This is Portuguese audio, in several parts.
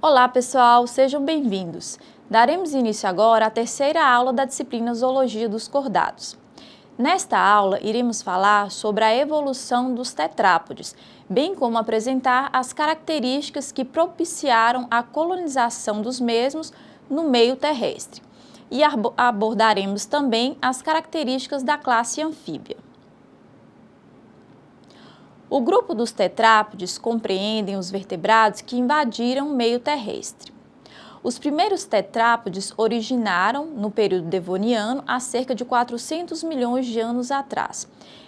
Olá pessoal, sejam bem-vindos. Daremos início agora à terceira aula da disciplina Zoologia dos Cordados. Nesta aula, iremos falar sobre a evolução dos tetrápodes, bem como apresentar as características que propiciaram a colonização dos mesmos no meio terrestre. E abordaremos também as características da classe anfíbia. O grupo dos tetrápodes compreendem os vertebrados que invadiram o meio terrestre. Os primeiros tetrápodes originaram no período devoniano há cerca de 400 milhões de anos atrás.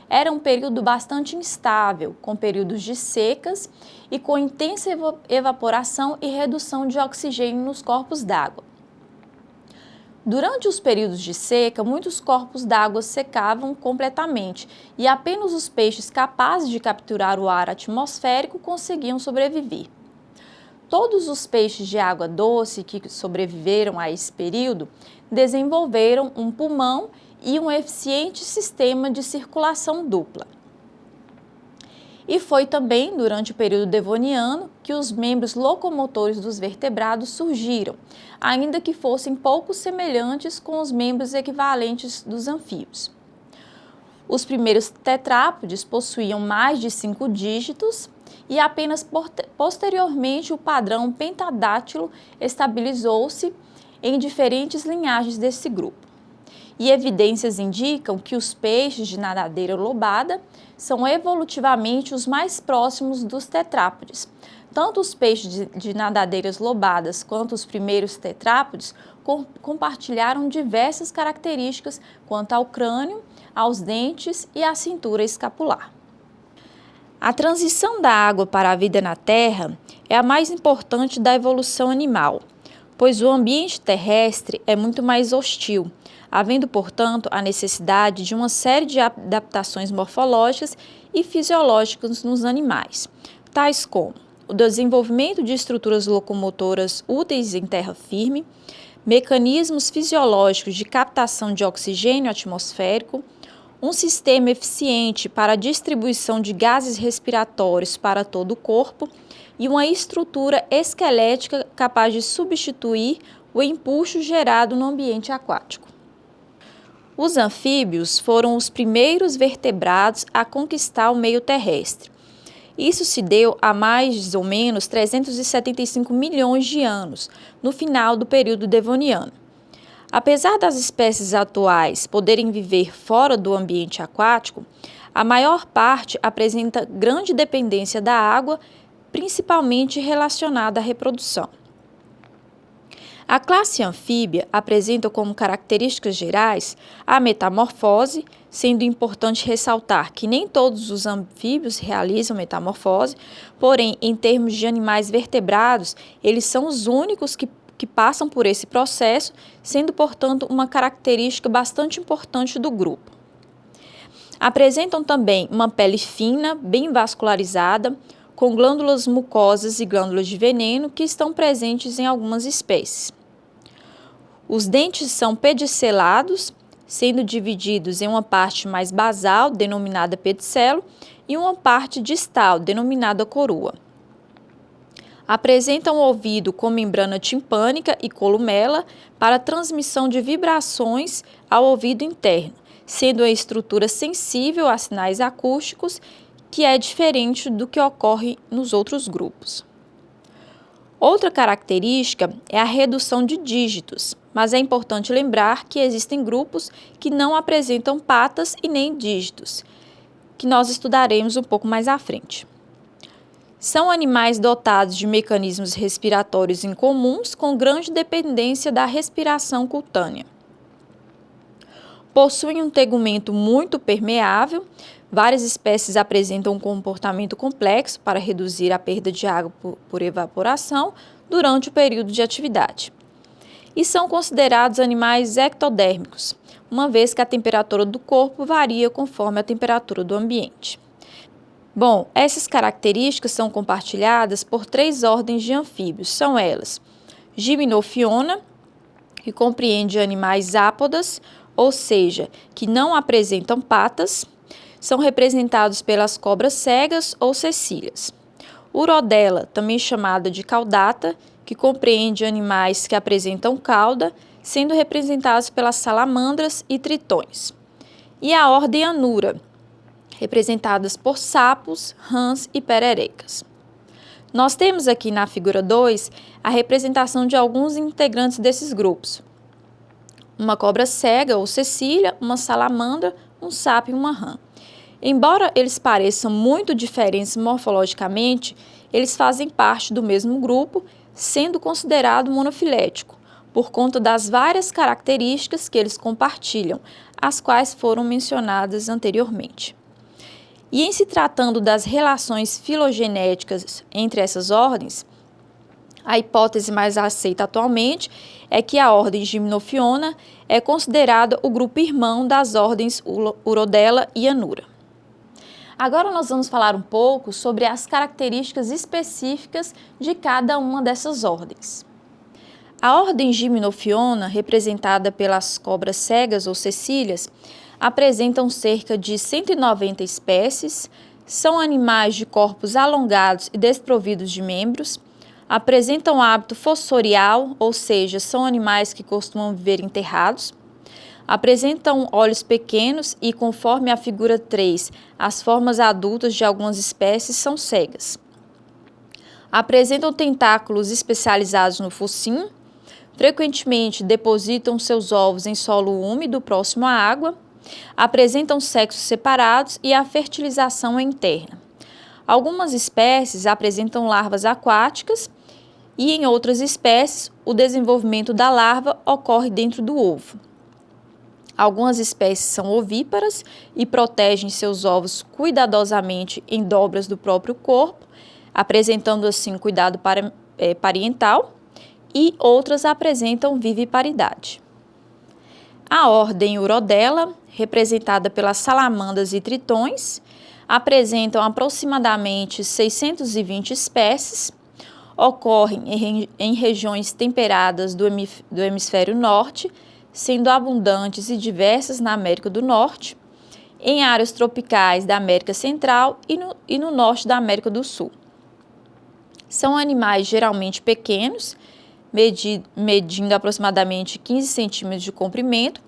Era um período bastante instável, com períodos de secas e com intensa evaporação e redução de oxigênio nos corpos d'água. Durante os períodos de seca, muitos corpos d'água secavam completamente e apenas os peixes capazes de capturar o ar atmosférico conseguiam sobreviver. Todos os peixes de água doce que sobreviveram a esse período desenvolveram um pulmão e um eficiente sistema de circulação dupla. E foi também durante o período devoniano que os membros locomotores dos vertebrados surgiram, ainda que fossem pouco semelhantes com os membros equivalentes dos anfíbios. Os primeiros tetrápodes possuíam mais de 5 dígitos e apenas posteriormente o padrão pentadátilo estabilizou-se em diferentes linhagens desse grupo. E evidências indicam que os peixes de nadadeira lobada são evolutivamente os mais próximos dos tetrápodes. Tanto os peixes de nadadeiras lobadas quanto os primeiros tetrápodes compartilharam diversas características quanto ao crânio, aos dentes e à cintura escapular. A transição da água para a vida na Terra é a mais importante da evolução animal, pois o ambiente terrestre é muito mais hostil, havendo, portanto, a necessidade de uma série de adaptações morfológicas e fisiológicas nos animais, tais como o desenvolvimento de estruturas locomotoras úteis em terra firme, mecanismos fisiológicos de captação de oxigênio atmosférico, um sistema eficiente para a distribuição de gases respiratórios para todo o corpo e uma estrutura esquelética capaz de substituir o empuxo gerado no ambiente aquático. Os anfíbios foram os primeiros vertebrados a conquistar o meio terrestre. Isso se deu há mais ou menos 375 milhões de anos, no final do período devoniano. Apesar das espécies atuais poderem viver fora do ambiente aquático, a maior parte apresenta grande dependência da água, principalmente relacionada à reprodução. A classe anfíbia apresenta como características gerais a metamorfose, sendo importante ressaltar que nem todos os anfíbios realizam metamorfose, porém, em termos de animais vertebrados, eles são os únicos que passam por esse processo, sendo, portanto, uma característica bastante importante do grupo. Apresentam também uma pele fina, bem vascularizada, com glândulas mucosas e glândulas de veneno que estão presentes em algumas espécies. Os dentes são pedicelados, sendo divididos em uma parte mais basal, denominada pedicelo, e uma parte distal, denominada coroa. Apresentam o ouvido com membrana timpânica e columela para transmissão de vibrações ao ouvido interno, sendo a estrutura sensível a sinais acústicos, que é diferente do que ocorre nos outros grupos. Outra característica é a redução de dígitos, mas é importante lembrar que existem grupos que não apresentam patas e nem dígitos, que nós estudaremos um pouco mais à frente. São animais dotados de mecanismos respiratórios incomuns com grande dependência da respiração cutânea. Possuem um tegumento muito permeável. Várias espécies apresentam um comportamento complexo para reduzir a perda de água por evaporação durante o período de atividade. E são considerados animais ectodérmicos, uma vez que a temperatura do corpo varia conforme a temperatura do ambiente. Bom, essas características são compartilhadas por 3 ordens de anfíbios. São elas: Gymnophiona, que compreende animais ápodas, ou seja, que não apresentam patas, são representados pelas cobras cegas ou cecílias. Urodela, também chamada de caudata, que compreende animais que apresentam cauda, sendo representados pelas salamandras e tritões. E a ordem Anura, representadas por sapos, rãs e pererecas. Nós temos aqui na figura 2 a representação de alguns integrantes desses grupos. Uma cobra cega ou cecília, uma salamandra, um sapo e uma rã. Embora eles pareçam muito diferentes morfologicamente, eles fazem parte do mesmo grupo, sendo considerado monofilético, por conta das várias características que eles compartilham, as quais foram mencionadas anteriormente. E em se tratando das relações filogenéticas entre essas ordens, a hipótese mais aceita atualmente é que a ordem Gymnophiona é considerada o grupo irmão das ordens Urodela e Anura. Agora nós vamos falar um pouco sobre as características específicas de cada uma dessas ordens. A ordem Gymnophiona, representada pelas cobras cegas ou cecílias, apresentam cerca de 190 espécies, são animais de corpos alongados e desprovidos de membros, apresentam hábito fossorial, ou seja, são animais que costumam viver enterrados, apresentam olhos pequenos e, conforme a figura 3, as formas adultas de algumas espécies são cegas. Apresentam tentáculos especializados no focinho, frequentemente depositam seus ovos em solo úmido próximo à água, apresentam sexos separados e a fertilização é interna. Algumas espécies apresentam larvas aquáticas e, em outras espécies, o desenvolvimento da larva ocorre dentro do ovo. Algumas espécies são ovíparas e protegem seus ovos cuidadosamente em dobras do próprio corpo, apresentando assim cuidado parental, e outras apresentam viviparidade. A ordem Urodela, representada pelas salamandras e tritões, apresentam aproximadamente 620 espécies, ocorrem em regiões temperadas do hemisfério norte, sendo abundantes e diversas na América do Norte, em áreas tropicais da América Central e no norte da América do Sul. São animais geralmente pequenos, medindo aproximadamente 15 centímetros de comprimento,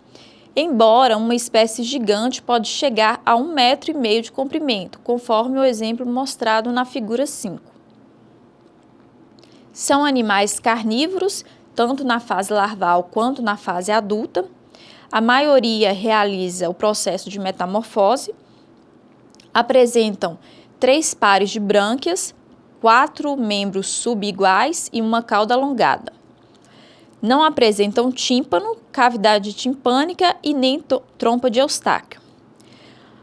embora uma espécie gigante pode chegar a 1,5 metro de comprimento, conforme o exemplo mostrado na figura 5. São animais carnívoros, tanto na fase larval quanto na fase adulta. A maioria realiza o processo de metamorfose. Apresentam 3 pares de brânquias, 4 membros subiguais e uma cauda alongada. Não apresentam tímpano, cavidade timpânica e nem trompa de Eustáquio.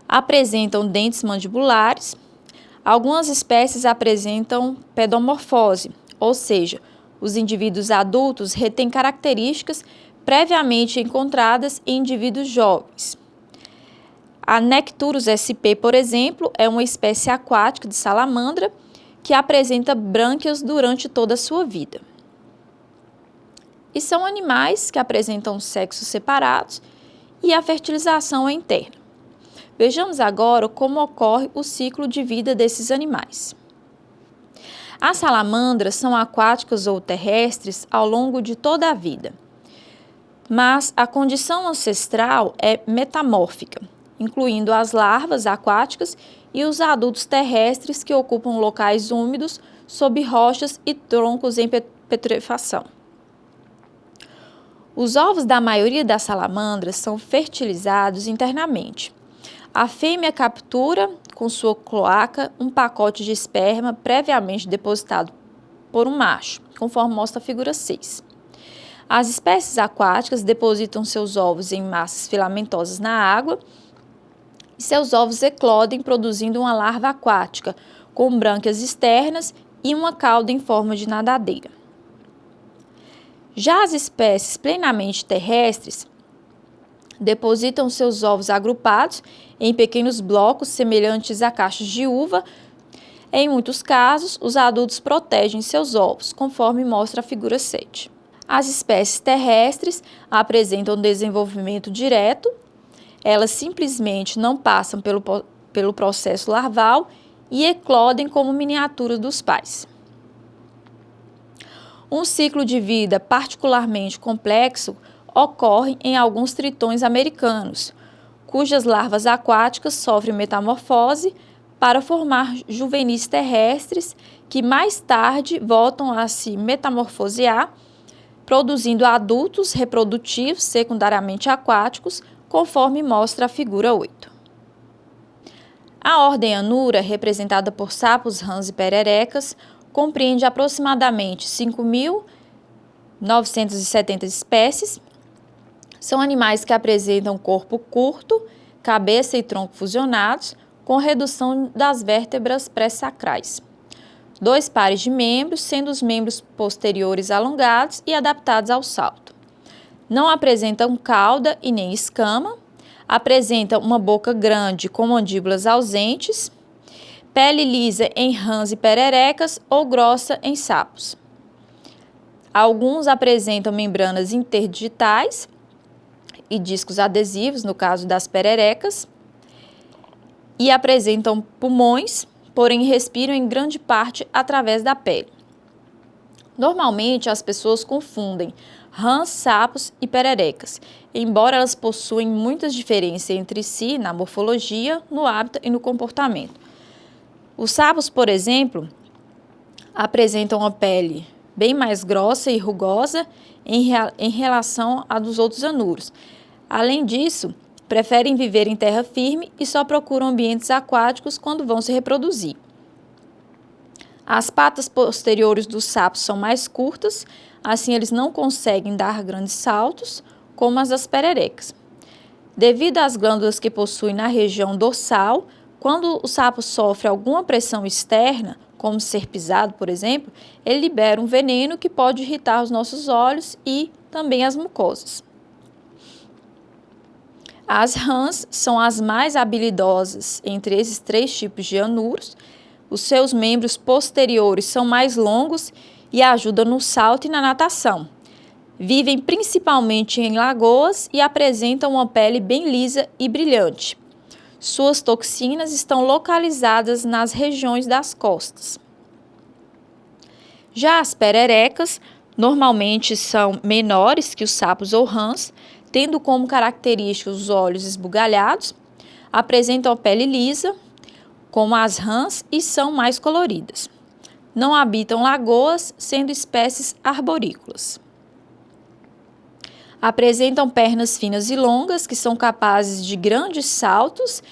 Apresentam dentes mandibulares. Algumas espécies apresentam pedomorfose, ou seja, os indivíduos adultos retêm características previamente encontradas em indivíduos jovens. A Necturus sp, por exemplo, é uma espécie aquática de salamandra que apresenta brânquias durante toda a sua vida. E são animais que apresentam sexos separados e a fertilização é interna. Vejamos agora como ocorre o ciclo de vida desses animais. As salamandras são aquáticas ou terrestres ao longo de toda a vida, mas a condição ancestral é metamórfica, incluindo as larvas aquáticas e os adultos terrestres que ocupam locais úmidos sob rochas e troncos em putrefação. Os ovos da maioria das salamandras são fertilizados internamente. A fêmea captura, com sua cloaca, um pacote de esperma previamente depositado por um macho, conforme mostra a figura 6. As espécies aquáticas depositam seus ovos em massas filamentosas na água e seus ovos eclodem, produzindo uma larva aquática, com brânquias externas e uma cauda em forma de nadadeira. Já as espécies plenamente terrestres depositam seus ovos agrupados em pequenos blocos semelhantes a cachos de uva. Em muitos casos, os adultos protegem seus ovos, conforme mostra a figura 7. As espécies terrestres apresentam desenvolvimento direto, elas simplesmente não passam pelo processo larval e eclodem como miniaturas dos pais. Um ciclo de vida particularmente complexo ocorre em alguns tritões americanos, cujas larvas aquáticas sofrem metamorfose para formar juvenis terrestres que mais tarde voltam a se metamorfosear, produzindo adultos reprodutivos secundariamente aquáticos, conforme mostra a figura 8. A ordem Anura, representada por sapos, rãs e pererecas, compreende aproximadamente 5.970 espécies. São animais que apresentam corpo curto, cabeça e tronco fusionados, com redução das vértebras pré-sacrais. 2 pares de membros, sendo os membros posteriores alongados e adaptados ao salto. Não apresentam cauda e nem escama. Apresentam uma boca grande com mandíbulas ausentes, pele lisa em rãs e pererecas ou grossa em sapos. Alguns apresentam membranas interdigitais e discos adesivos, no caso das pererecas, e apresentam pulmões, porém respiram em grande parte através da pele. Normalmente, as pessoas confundem rãs, sapos e pererecas, embora elas possuem muitas diferenças entre si na morfologia, no hábito e no comportamento. Os sapos, por exemplo, apresentam uma pele bem mais grossa e rugosa em relação à dos outros anuros. Além disso, preferem viver em terra firme e só procuram ambientes aquáticos quando vão se reproduzir. As patas posteriores dos sapos são mais curtas, assim eles não conseguem dar grandes saltos, como as das pererecas. Devido às glândulas que possuem na região dorsal, quando o sapo sofre alguma pressão externa, como ser pisado, por exemplo, ele libera um veneno que pode irritar os nossos olhos e também as mucosas. As rãs são as mais habilidosas entre esses 3 tipos de anuros. Os seus membros posteriores são mais longos e ajudam no salto e na natação. Vivem principalmente em lagoas e apresentam uma pele bem lisa e brilhante. Suas toxinas estão localizadas nas regiões das costas. Já as pererecas normalmente são menores que os sapos ou rãs, tendo como características os olhos esbugalhados, apresentam a pele lisa, como as rãs, e são mais coloridas. Não habitam lagoas, sendo espécies arborícolas. Apresentam pernas finas e longas, que são capazes de grandes saltos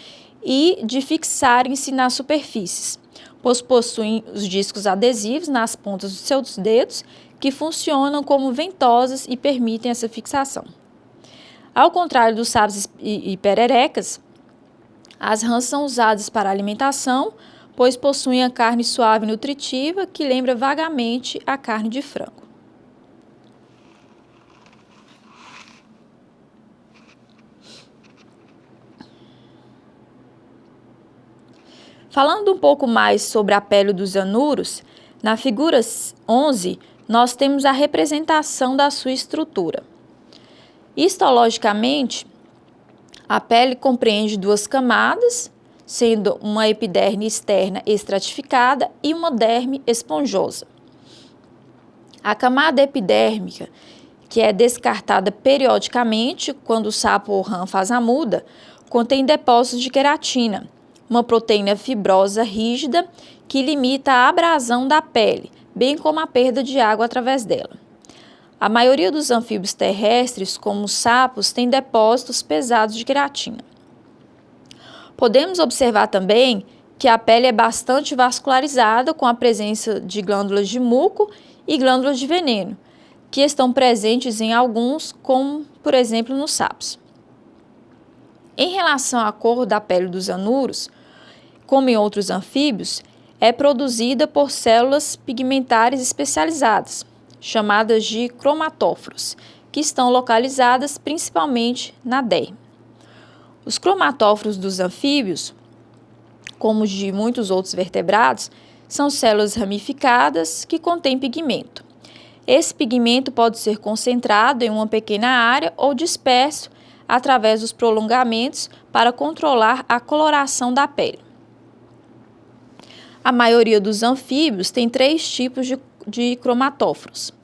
e de fixarem-se nas superfícies, pois possuem os discos adesivos nas pontas dos seus dedos, que funcionam como ventosas e permitem essa fixação. Ao contrário dos sapos e pererecas, as rãs são usadas para alimentação, pois possuem a carne suave e nutritiva, que lembra vagamente a carne de frango. Falando um pouco mais sobre a pele dos anuros, na figura 11, nós temos a representação da sua estrutura. Histologicamente, a pele compreende 2 camadas, sendo uma epiderme externa estratificada e uma derme esponjosa. A camada epidérmica, que é descartada periodicamente quando o sapo ou rã faz a muda, contém depósitos de queratina, uma proteína fibrosa rígida que limita a abrasão da pele, bem como a perda de água através dela. A maioria dos anfíbios terrestres, como os sapos, tem depósitos pesados de queratina. Podemos observar também que a pele é bastante vascularizada, com a presença de glândulas de muco e glândulas de veneno, que estão presentes em alguns, como, por exemplo, nos sapos. Em relação à cor da pele dos anuros, como em outros anfíbios, é produzida por células pigmentares especializadas, chamadas de cromatóforos, que estão localizadas principalmente na derme. Os cromatóforos dos anfíbios, como os de muitos outros vertebrados, são células ramificadas que contêm pigmento. Esse pigmento pode ser concentrado em uma pequena área ou disperso através dos prolongamentos para controlar a coloração da pele. A maioria dos anfíbios tem 3 tipos de cromatóforos: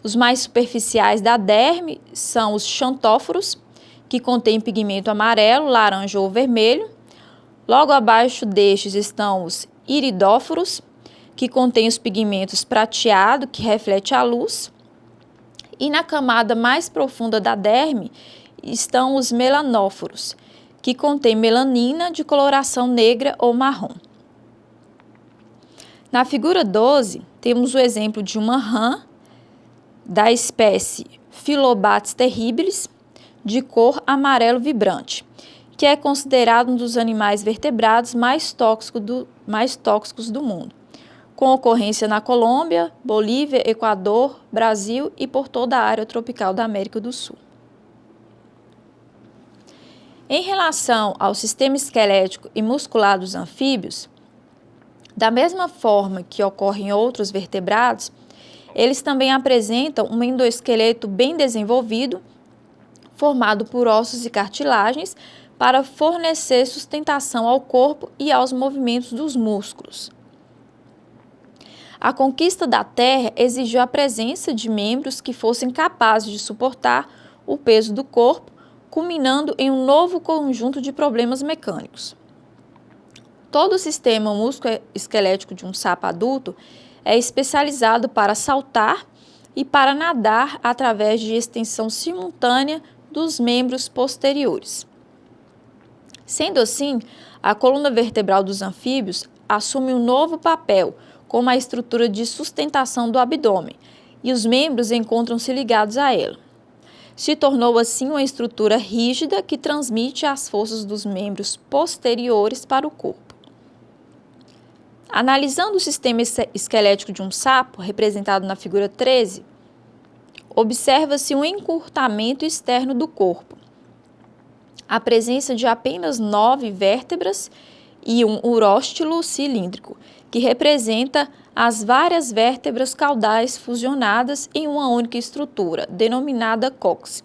Os mais superficiais da derme são os xantóforos, que contêm pigmento amarelo, laranja ou vermelho. Logo abaixo destes estão os iridóforos, que contêm os pigmentos prateado, que reflete a luz. E na camada mais profunda da derme estão os melanóforos, que contêm melanina de coloração negra ou marrom. Na figura 12, temos o exemplo de uma rã da espécie Phyllobates terribilis, de cor amarelo vibrante, que é considerado um dos animais vertebrados mais tóxicos do mundo, com ocorrência na Colômbia, Bolívia, Equador, Brasil e por toda a área tropical da América do Sul. Em relação ao sistema esquelético e muscular dos anfíbios, da mesma forma que ocorre em outros vertebrados, eles também apresentam um endoesqueleto bem desenvolvido, formado por ossos e cartilagens, para fornecer sustentação ao corpo e aos movimentos dos músculos. A conquista da Terra exigiu a presença de membros que fossem capazes de suportar o peso do corpo, culminando em um novo conjunto de problemas mecânicos. Todo o sistema musculoesquelético de um sapo adulto é especializado para saltar e para nadar através de extensão simultânea dos membros posteriores. Sendo assim, a coluna vertebral dos anfíbios assume um novo papel como a estrutura de sustentação do abdômen, e os membros encontram-se ligados a ela. Se tornou assim uma estrutura rígida que transmite as forças dos membros posteriores para o corpo. Analisando o sistema esquelético de um sapo, representado na figura 13, observa-se um encurtamento externo do corpo, a presença de apenas 9 vértebras e um uróstilo cilíndrico, que representa as várias vértebras caudais fusionadas em uma única estrutura, denominada cóccix.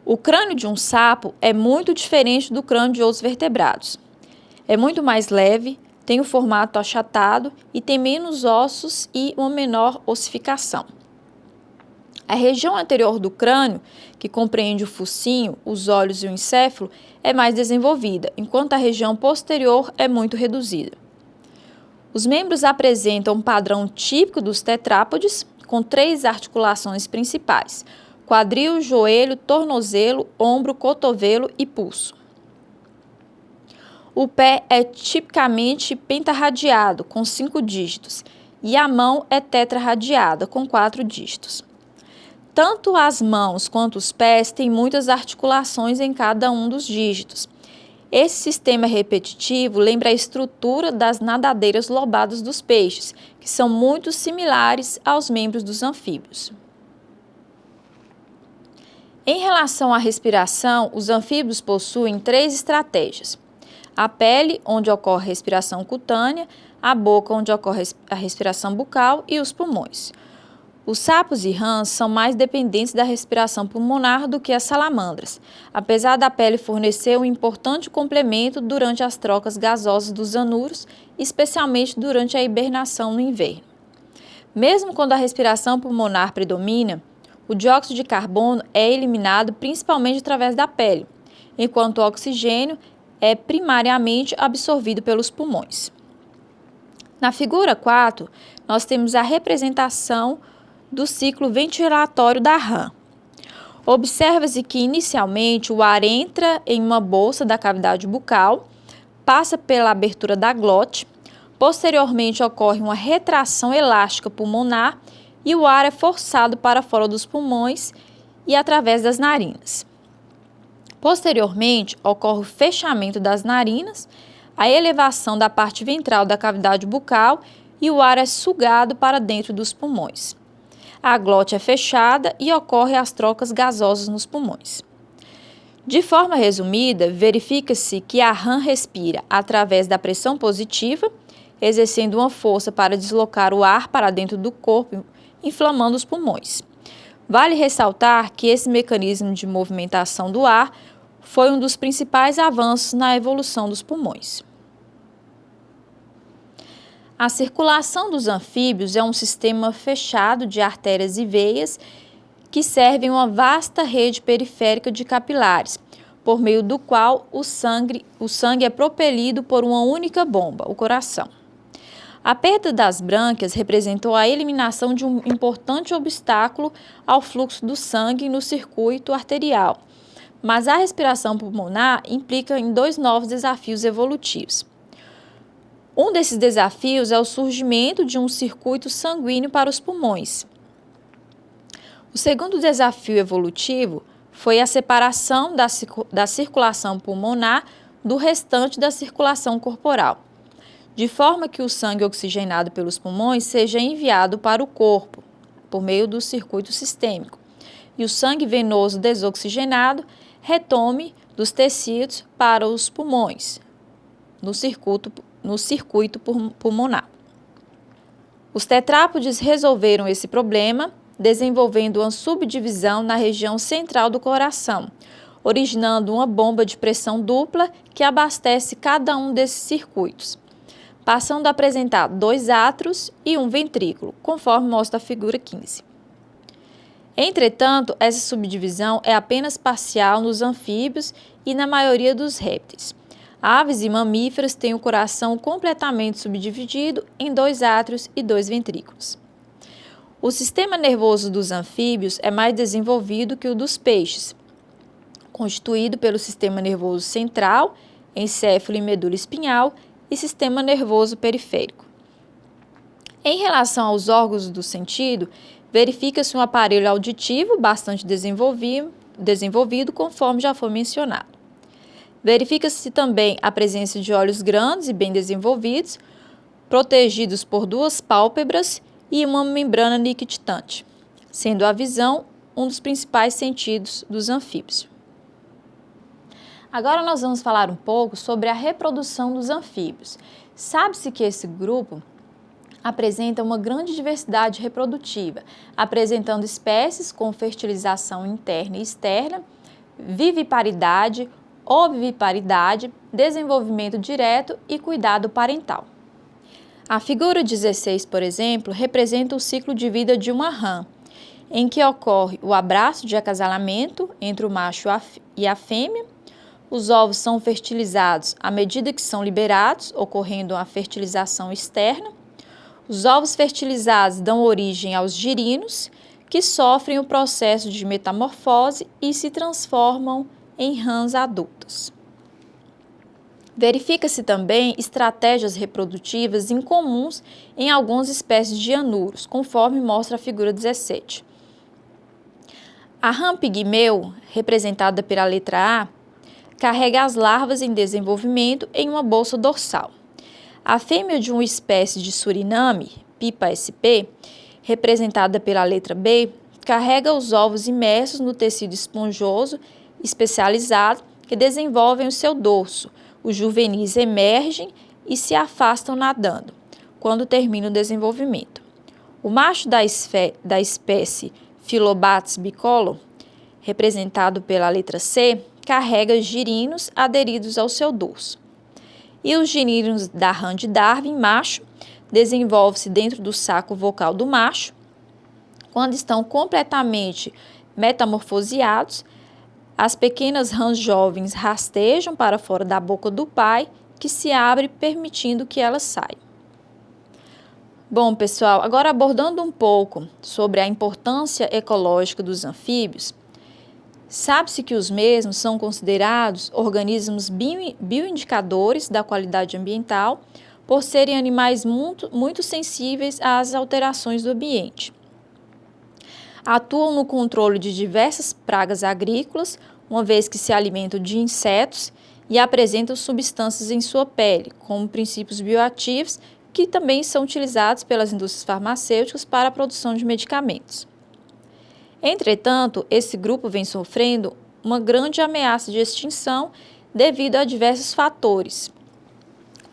O crânio de um sapo é muito diferente do crânio de outros vertebrados. É muito mais leve, tem o formato achatado e tem menos ossos e uma menor ossificação. A região anterior do crânio, que compreende o focinho, os olhos e o encéfalo, é mais desenvolvida, enquanto a região posterior é muito reduzida. Os membros apresentam um padrão típico dos tetrápodes, com 3 articulações principais: quadril, joelho, tornozelo, ombro, cotovelo e pulso. O pé é tipicamente pentarradiado, com 5 dígitos, e a mão é tetrarradiada, com 4 dígitos. Tanto as mãos quanto os pés têm muitas articulações em cada um dos dígitos. Esse sistema repetitivo lembra a estrutura das nadadeiras lobadas dos peixes, que são muito similares aos membros dos anfíbios. Em relação à respiração, os anfíbios possuem 3 estratégias: a pele, onde ocorre a respiração cutânea, a boca, onde ocorre a respiração bucal, e os pulmões. Os sapos e rãs são mais dependentes da respiração pulmonar do que as salamandras, apesar da pele fornecer um importante complemento durante as trocas gasosas dos anuros, especialmente durante a hibernação no inverno. Mesmo quando a respiração pulmonar predomina, o dióxido de carbono é eliminado principalmente através da pele, enquanto o oxigênio é primariamente absorvido pelos pulmões. Na figura 4, nós temos a representação do ciclo ventilatório da rã. Observa-se que inicialmente o ar entra em uma bolsa da cavidade bucal, passa pela abertura da glote, posteriormente ocorre uma retração elástica pulmonar e o ar é forçado para fora dos pulmões e através das narinas. Posteriormente, ocorre o fechamento das narinas, a elevação da parte ventral da cavidade bucal e o ar é sugado para dentro dos pulmões. A glote é fechada e ocorrem as trocas gasosas nos pulmões. De forma resumida, verifica-se que a rã respira através da pressão positiva, exercendo uma força para deslocar o ar para dentro do corpo, inflamando os pulmões. Vale ressaltar que esse mecanismo de movimentação do ar foi um dos principais avanços na evolução dos pulmões. A circulação dos anfíbios é um sistema fechado de artérias e veias que servem uma vasta rede periférica de capilares, por meio do qual o sangue é propelido por uma única bomba, o coração. A perda das brânquias representou a eliminação de um importante obstáculo ao fluxo do sangue no circuito arterial, mas a respiração pulmonar implica em 2 novos desafios evolutivos. Um desses desafios é o surgimento de um circuito sanguíneo para os pulmões. O segundo desafio evolutivo foi a separação da circulação pulmonar do restante da circulação corporal, de forma que o sangue oxigenado pelos pulmões seja enviado para o corpo, por meio do circuito sistêmico, e o sangue venoso desoxigenado retome dos tecidos para os pulmões, no circuito pulmonar. Os tetrápodes resolveram esse problema, desenvolvendo uma subdivisão na região central do coração, originando uma bomba de pressão dupla que abastece cada um desses circuitos, passando a apresentar 2 átrios e um ventrículo, conforme mostra a figura 15. Entretanto, essa subdivisão é apenas parcial nos anfíbios e na maioria dos répteis. Aves e mamíferos têm o coração completamente subdividido em 2 átrios e 2 ventrículos. O sistema nervoso dos anfíbios é mais desenvolvido que o dos peixes, constituído pelo sistema nervoso central, encéfalo e medula espinhal, e sistema nervoso periférico. Em relação aos órgãos do sentido, verifica-se um aparelho auditivo bastante desenvolvido, conforme já foi mencionado. Verifica-se também a presença de olhos grandes e bem desenvolvidos, protegidos por 2 pálpebras e uma membrana niquitante, sendo a visão um dos principais sentidos dos anfíbios. Agora nós vamos falar um pouco sobre a reprodução dos anfíbios. Sabe-se que esse grupo apresenta uma grande diversidade reprodutiva, apresentando espécies com fertilização interna e externa, viviparidade, oviparidade, desenvolvimento direto e cuidado parental. A figura 16, por exemplo, representa o ciclo de vida de uma rã, em que ocorre o abraço de acasalamento entre o macho e a fêmea. Os ovos são fertilizados à medida que são liberados, ocorrendo a fertilização externa. Os ovos fertilizados dão origem aos girinos, que sofrem o processo de metamorfose e se transformam em rãs adultas. Verifica-se também estratégias reprodutivas incomuns em algumas espécies de anuros, conforme mostra a figura 17. A rã pigmeu, representada pela letra A, carrega as larvas em desenvolvimento em uma bolsa dorsal. A fêmea de uma espécie de Suriname, Pipa sp, representada pela letra B, carrega os ovos imersos no tecido esponjoso especializado que desenvolvem o seu dorso. Os juvenis emergem e se afastam nadando, quando termina o desenvolvimento. O macho da espécie Phyllobates bicolor, representado pela letra C, carrega girinos aderidos ao seu dorso. E os girinos da rã de Darwin, macho, desenvolvem-se dentro do saco vocal do macho. Quando estão completamente metamorfoseados, as pequenas rãs jovens rastejam para fora da boca do pai, que se abre permitindo que elas saiam. Bom, pessoal, agora abordando um pouco sobre a importância ecológica dos anfíbios, sabe-se que os mesmos são considerados organismos bioindicadores da qualidade ambiental, por serem animais muito sensíveis às alterações do ambiente. Atuam no controle de diversas pragas agrícolas, uma vez que se alimentam de insetos e apresentam substâncias em sua pele, como princípios bioativos, que também são utilizados pelas indústrias farmacêuticas para a produção de medicamentos. Entretanto, esse grupo vem sofrendo uma grande ameaça de extinção devido a diversos fatores,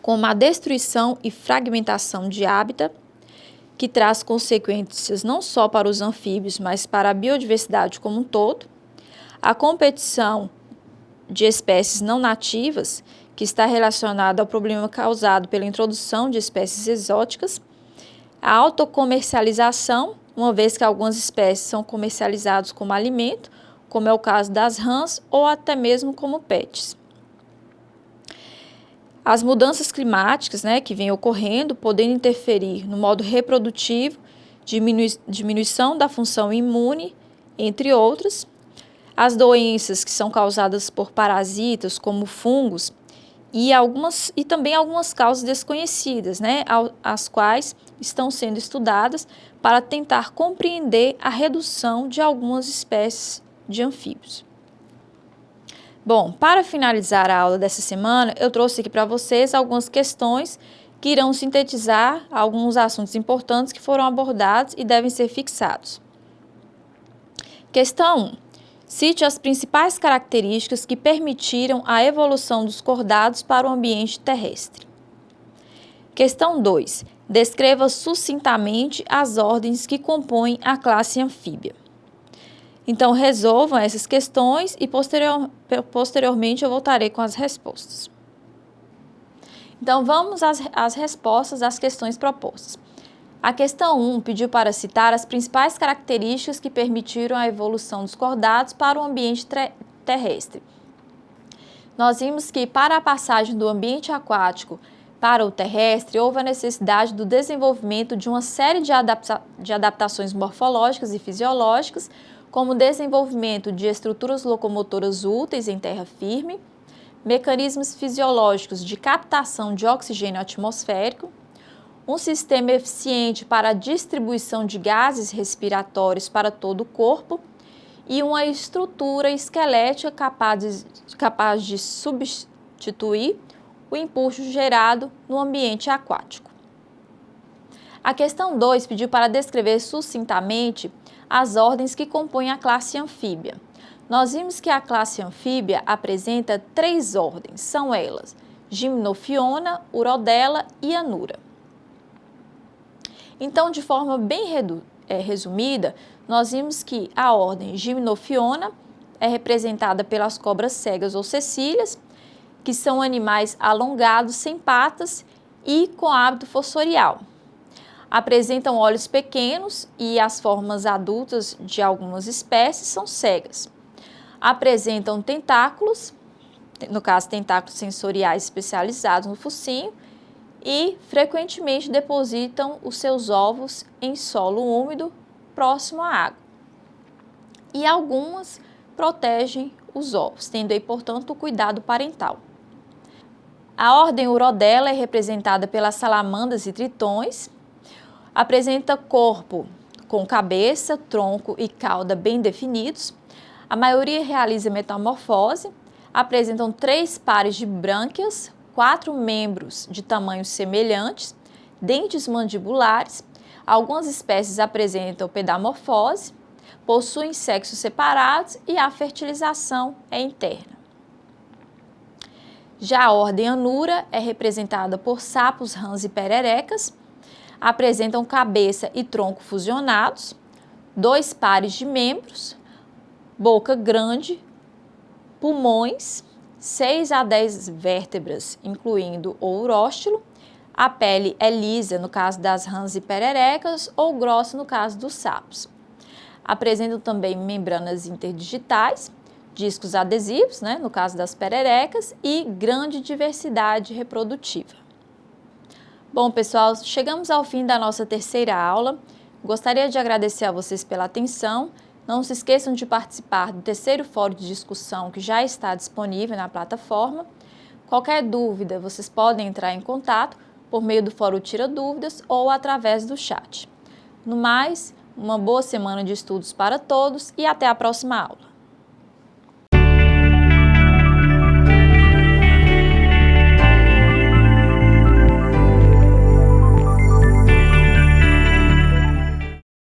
como a destruição e fragmentação de hábitat, que traz consequências não só para os anfíbios, mas para a biodiversidade como um todo, a competição de espécies não nativas, que está relacionado ao problema causado pela introdução de espécies exóticas, a autocomercialização, uma vez que algumas espécies são comercializadas como alimento, como é o caso das rãs ou até mesmo como pets. As mudanças climáticas, que vêm ocorrendo, podendo interferir no modo reprodutivo, diminuição da função imune, entre outras. As doenças que são causadas por parasitas, como fungos, e também algumas causas desconhecidas, as quais estão sendo estudadas para tentar compreender a redução de algumas espécies de anfíbios. Bom, para finalizar a aula dessa semana, eu trouxe aqui para vocês algumas questões que irão sintetizar alguns assuntos importantes que foram abordados e devem ser fixados. Questão 1. Cite as principais características que permitiram a evolução dos cordados para o ambiente terrestre. Questão 2. Descreva sucintamente as ordens que compõem a classe anfíbia. Então, resolvam essas questões e posteriormente eu voltarei com as respostas. Então, vamos às respostas às questões propostas. A questão 1 pediu para citar as principais características que permitiram a evolução dos cordados para o ambiente terrestre. Nós vimos que, para a passagem do ambiente aquático para o terrestre, houve a necessidade do desenvolvimento de uma série de adaptações morfológicas e fisiológicas, como o desenvolvimento de estruturas locomotoras úteis em terra firme, mecanismos fisiológicos de captação de oxigênio atmosférico, um sistema eficiente para a distribuição de gases respiratórios para todo o corpo e uma estrutura esquelética capaz de substituir o impulso gerado no ambiente aquático. A questão 2 pediu para descrever sucintamente as ordens que compõem a classe anfíbia. Nós vimos que a classe anfíbia apresenta 3 ordens, são elas Gymnophiona, Urodela e Anura. Então, de forma bem resumida, nós vimos que a ordem Gymnophiona é representada pelas cobras cegas ou cecílias, que são animais alongados, sem patas e com hábito fossorial. Apresentam olhos pequenos e as formas adultas de algumas espécies são cegas. Apresentam tentáculos, no caso tentáculos sensoriais especializados no focinho, e frequentemente depositam os seus ovos em solo úmido próximo à água. E algumas protegem os ovos, tendo aí, portanto, o cuidado parental. A ordem Urodela é representada pelas salamandras e tritões. Apresenta corpo com cabeça, tronco e cauda bem definidos. A maioria realiza metamorfose. Apresentam 3 pares de brânquias, 4 membros de tamanhos semelhantes, dentes mandibulares. Algumas espécies apresentam pedamorfose, possuem sexos separados e a fertilização é interna. Já a ordem Anura é representada por sapos, rãs e pererecas. Apresentam cabeça e tronco fusionados, 2 pares de membros, boca grande, pulmões, 6 a 10 vértebras, incluindo o uróstilo. A pele é lisa no caso das rãs e pererecas ou grossa no caso dos sapos. Apresentam também membranas interdigitais, discos adesivos, no caso das pererecas, e grande diversidade reprodutiva. Bom, pessoal, chegamos ao fim da nossa terceira aula. Gostaria de agradecer a vocês pela atenção. Não se esqueçam de participar do terceiro fórum de discussão que já está disponível na plataforma. Qualquer dúvida, vocês podem entrar em contato por meio do fórum Tira Dúvidas ou através do chat. No mais, uma boa semana de estudos para todos e até a próxima aula.